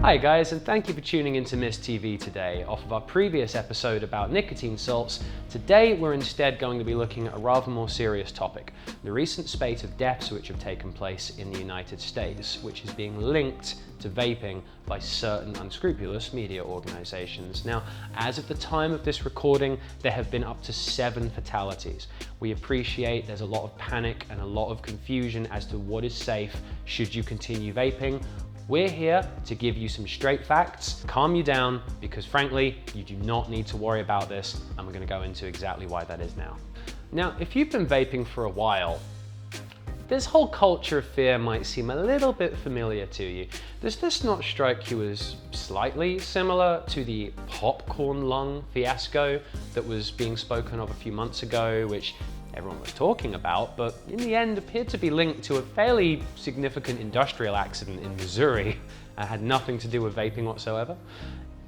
Hi guys, and thank you for tuning into Miss TV today. Off of our previous episode about nicotine salts, today we're instead going to be looking at a rather more serious topic, the recent spate of deaths which have taken place in the United States, which is being linked to vaping by certain unscrupulous media organizations. Now, as of the time of this recording, there have been up to 7 fatalities. We appreciate there's a lot of panic and a lot of confusion as to what is safe should you continue vaping. We're here to give you some straight facts, calm you down, because frankly, you do not need to worry about this, and we're going to go into exactly why that is now. Now, if you've been vaping for a while, this whole culture of fear might seem a little bit familiar to you. Does this not strike you as slightly similar to the popcorn lung fiasco that was being spoken of a few months ago, which everyone was talking about, but in the end appeared to be linked to a fairly significant industrial accident in Missouri and had nothing to do with vaping whatsoever?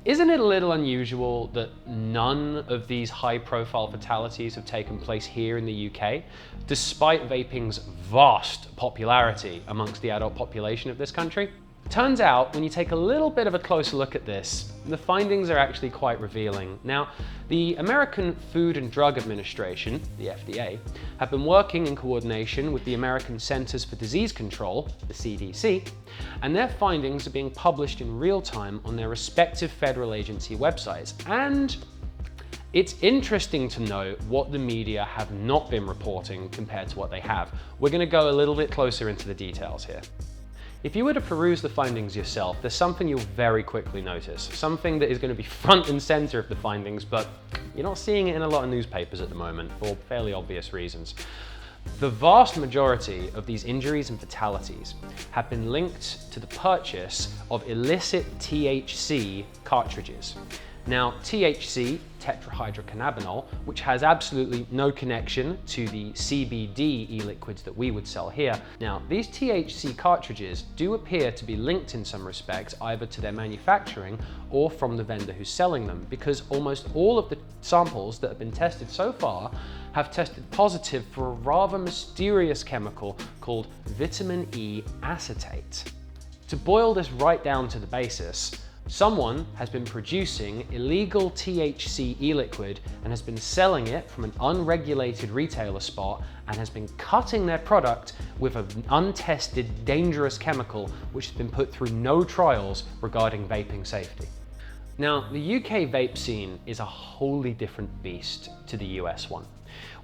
Isn't it a little unusual that none of these high-profile fatalities have taken place here in the UK, despite vaping's vast popularity amongst the adult population of this country? Turns out, when you take a little bit of a closer look at this, the findings are actually quite revealing. Now, the American Food and Drug Administration, the FDA, have been working in coordination with the American Centers for Disease Control, the CDC, and their findings are being published in real time on their respective federal agency websites. And it's interesting to note what the media have not been reporting compared to what they have. We're going to go a little bit closer into the details here. If you were to peruse the findings yourself, there's something you'll very quickly notice, something that is going to be front and center of the findings, but you're not seeing it in a lot of newspapers at the moment, for fairly obvious reasons. The vast majority of these injuries and fatalities have been linked to the purchase of illicit THC cartridges. Now, THC, tetrahydrocannabinol, which has absolutely no connection to the CBD e-liquids that we would sell here. Now, these THC cartridges do appear to be linked in some respects either to their manufacturing or from the vendor who's selling them, because almost all of the samples that have been tested so far have tested positive for a rather mysterious chemical called vitamin E acetate. To boil this right down to the basis, someone has been producing illegal THC e-liquid and has been selling it from an unregulated retailer spot and has been cutting their product with an untested, dangerous chemical which has been put through no trials regarding vaping safety. Now, the UK vape scene is a wholly different beast to the US one.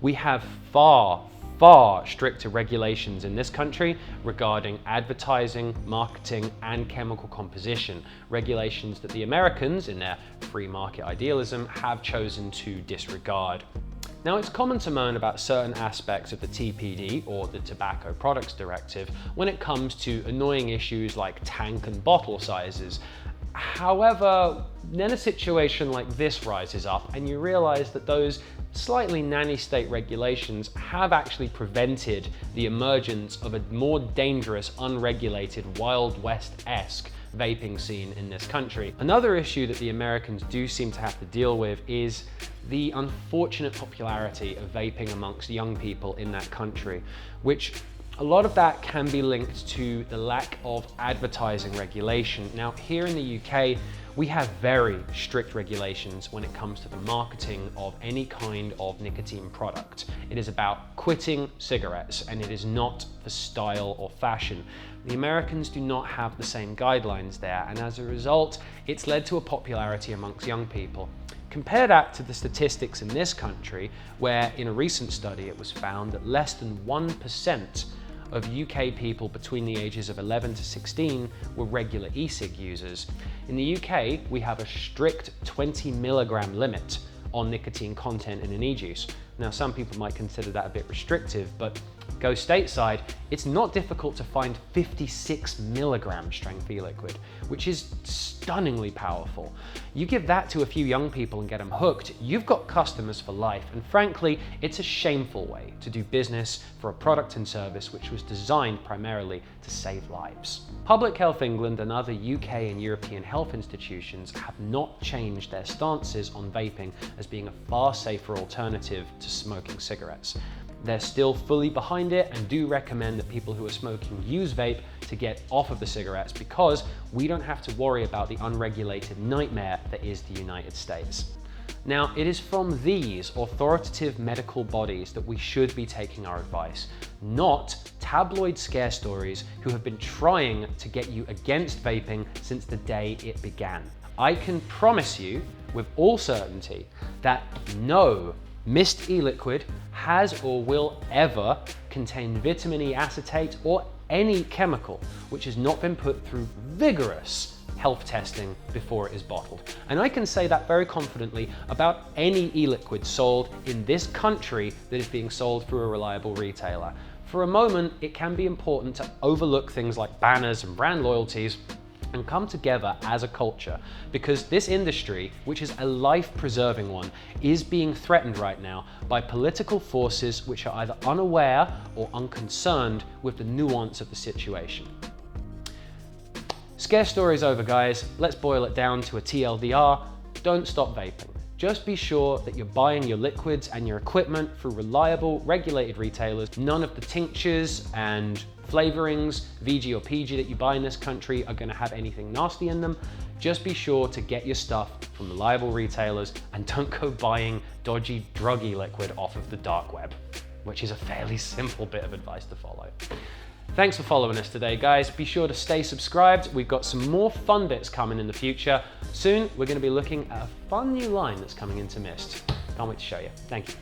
We have far stricter regulations in this country regarding advertising, marketing, and chemical composition, regulations that the Americans, in their free market idealism, have chosen to disregard. Now, it's common to moan about certain aspects of the TPD, or the Tobacco Products Directive, when it comes to annoying issues like tank and bottle sizes. However, then a situation like this rises up and you realize that those slightly nanny state regulations have actually prevented the emergence of a more dangerous, unregulated, Wild West-esque vaping scene in this country. Another issue that the Americans do seem to have to deal with is the unfortunate popularity of vaping amongst young people in that country, which a lot of that can be linked to the lack of advertising regulation. Now, here in the UK, we have very strict regulations when it comes to the marketing of any kind of nicotine product. It is about quitting cigarettes, and it is not for style or fashion. The Americans do not have the same guidelines there, and as a result, it's led to a popularity amongst young people. Compare that to the statistics in this country, where in a recent study it was found that less than 1% of UK people between the ages of 11 to 16 were regular e-cig users. In the UK, we have a strict 20 milligram limit on nicotine content in an e-juice. Now, some people might consider that a bit restrictive, but go stateside, it's not difficult to find 56 milligram strength e-liquid, which is stunningly powerful. You give that to a few young people and get them hooked, you've got customers for life. And frankly, it's a shameful way to do business for a product and service which was designed primarily to save lives. Public Health England and other UK and European health institutions have not changed their stances on vaping as being a far safer alternative to smoking cigarettes. they're still fully behind it and do recommend that people who are smoking use vape to get off of the cigarettes, because we don't have to worry about the unregulated nightmare that is the United States. Now, it is from these authoritative medical bodies that we should be taking our advice, not tabloid scare stories who have been trying to get you against vaping since the day it began. I can promise you with all certainty that no mist e-liquid has or will ever contain vitamin E acetate or any chemical which has not been put through vigorous health testing before it is bottled. And I can say that very confidently about any e-liquid sold in this country that is being sold through a reliable retailer. For a moment, it can be important to overlook things like banners and brand loyalties and come together as a culture, because this industry, which is a life-preserving one, is being threatened right now by political forces which are either unaware or unconcerned with the nuance of the situation. Scare story's over, guys. Let's boil it down to a TLDR. Don't stop vaping. Just be sure that you're buying your liquids and your equipment through reliable, regulated retailers. None of the tinctures and flavorings, VG or PG, that you buy in this country are gonna have anything nasty in them. Just be sure to get your stuff from reliable retailers and don't go buying dodgy druggy liquid off of the dark web, which is a fairly simple bit of advice to follow. Thanks for following us today, guys. Be sure to stay subscribed. We've got some more fun bits coming in the future. Soon, we're going to be looking at a fun new line that's coming into Mist. Can't wait to show you. Thank you.